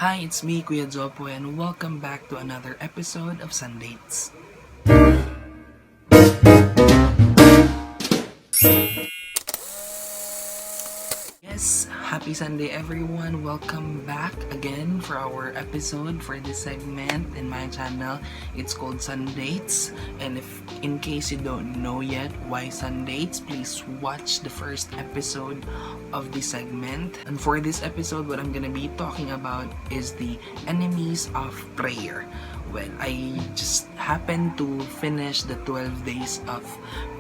Hi, it's me, Kuya Jopoy, and welcome back to another episode of SONDATES. Yes, happy Sunday everyone. Welcome back again for our episode for this segment in my channel. It's called SONDATES, and if in case you don't know yet why SONDATES, please watch the first episode of this segment. And for this episode, what I'm gonna be talking about is the enemies of prayer. Well, I just happened to finish the 12 days of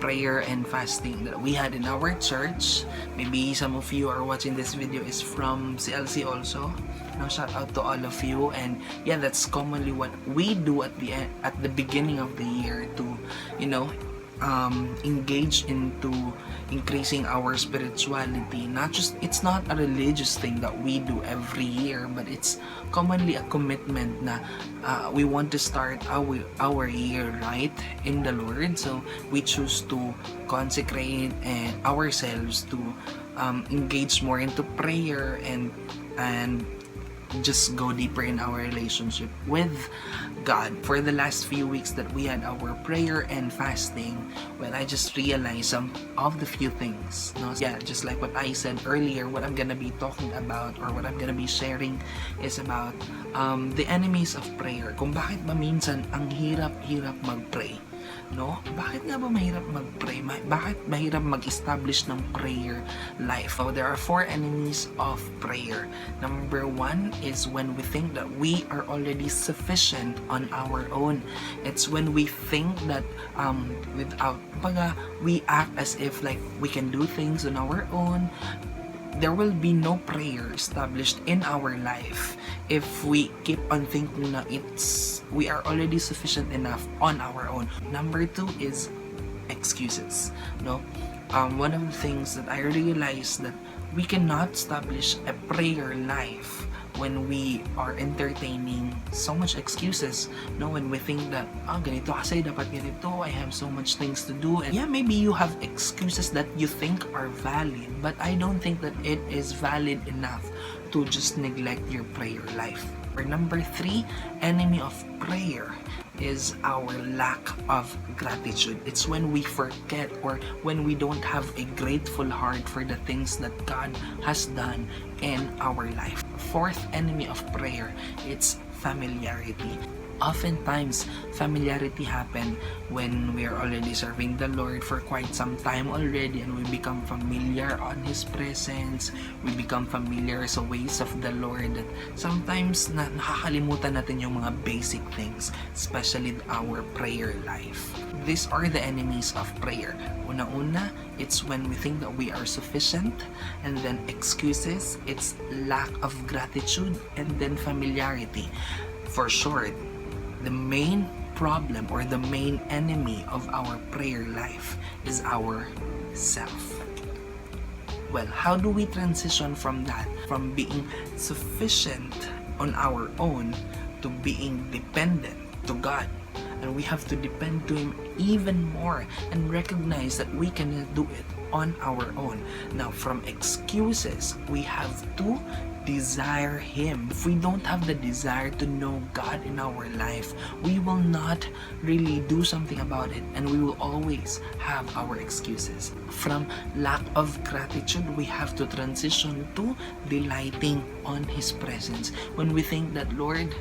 prayer and fasting that we had in our church. Maybe some of you are watching this video is from CLC also. Now, shout out to all of you. And yeah, that's commonly what we do at the beginning of the year to, engage into increasing our spirituality. It's not a religious thing that we do every year, but it's commonly a commitment na we want to start our year right in the Lord. So we choose to consecrate ourselves to engage more into prayer and just go deeper in our relationship with God. For the last few weeks that we had our prayer and fasting, well, I just realized some of the few things. No? Yeah, just like what I said earlier, what I'm gonna be talking about or what I'm gonna be sharing is about the enemies of prayer. Kung bakit ba minsan ang hirap-hirap mag-pray. No? Bakit nga ba mahirap mag-pray? Bakit mahirap mag-establish ng prayer life? So, there are 4 enemies of prayer. Number 1 is when we think that we are already sufficient on our own. It's when we think that we act as if like we can do things on our own. There will be no prayer established in our life if we keep on thinking na we are already sufficient enough on our own. Number 2 is excuses. No, one of the things that I realized that we cannot establish a prayer life when we are entertaining so much excuses. No, when we think that ganito kasi dapat ganito, I have so much things to do, and yeah, maybe you have excuses that you think are valid, but I don't think that it is valid enough to just neglect your prayer life. For number 3, enemy of prayer is our lack of gratitude. It's when we forget or when we don't have a grateful heart for the things that God has done in our life. 4th enemy of prayer, it's familiarity. Oftentimes, familiarity happen when we are already serving the Lord for quite some time already, and we become familiar on His presence. We become familiar sa ways of the Lord. Sometimes nakakalimutan natin yung mga basic things, especially our prayer life. These are the enemies of prayer. Una-una, it's when we think that we are sufficient, and then excuses, it's lack of gratitude, and then familiarity. For short, the main problem or the main enemy of our prayer life is our self. Well, how do we transition from that? From being sufficient on our own to being dependent to God. And we have to depend to Him even more and recognize that we cannot do it on our own. Now, from excuses, we have to desire Him. If we don't have the desire to know God in our life, we will not really do something about it, and we will always have our excuses. From lack of gratitude, we have to transition to delighting on His presence. When we think that, Lord,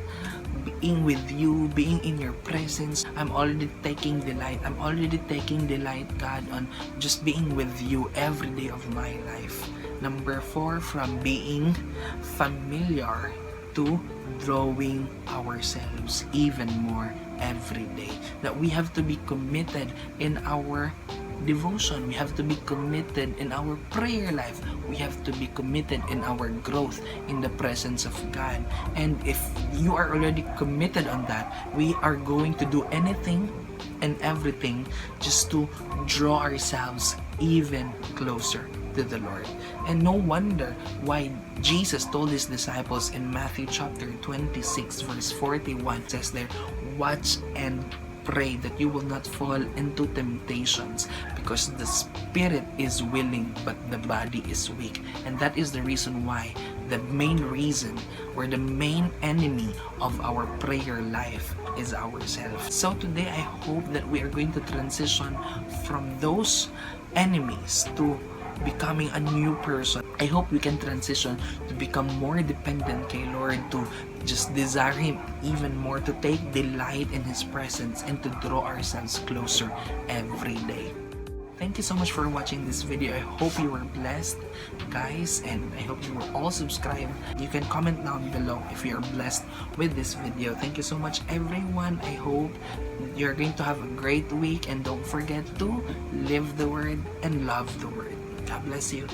being with you, being in your presence, I'm already taking delight, God, on just being with you every day of my life. Number 4, from being familiar to drawing ourselves even more every day. That we have to be committed in our devotion. We have to be committed in our prayer life. We have to be committed in our growth in the presence of God. And if you are already committed on that, we are going to do anything and everything just to draw ourselves even closer to the Lord. And no wonder why Jesus told His disciples in Matthew chapter 26 verse 41 says there, watch and pray that you will not fall into temptations, because the spirit is willing but the body is weak. And that is the reason why the main reason or the main enemy of our prayer life is ourselves. So today I hope that we are going to transition from those enemies to becoming a new person. I hope we can transition to become more dependent kay Lord, to just desire Him even more, to take delight in His presence, and to draw ourselves closer every day. Thank you so much for watching this video. I hope you were blessed, guys, and I hope you will all subscribe. You can comment down below if you are blessed with this video. Thank you so much, everyone. I hope you're going to have a great week, and don't forget to live the Word and love the Word. God bless you.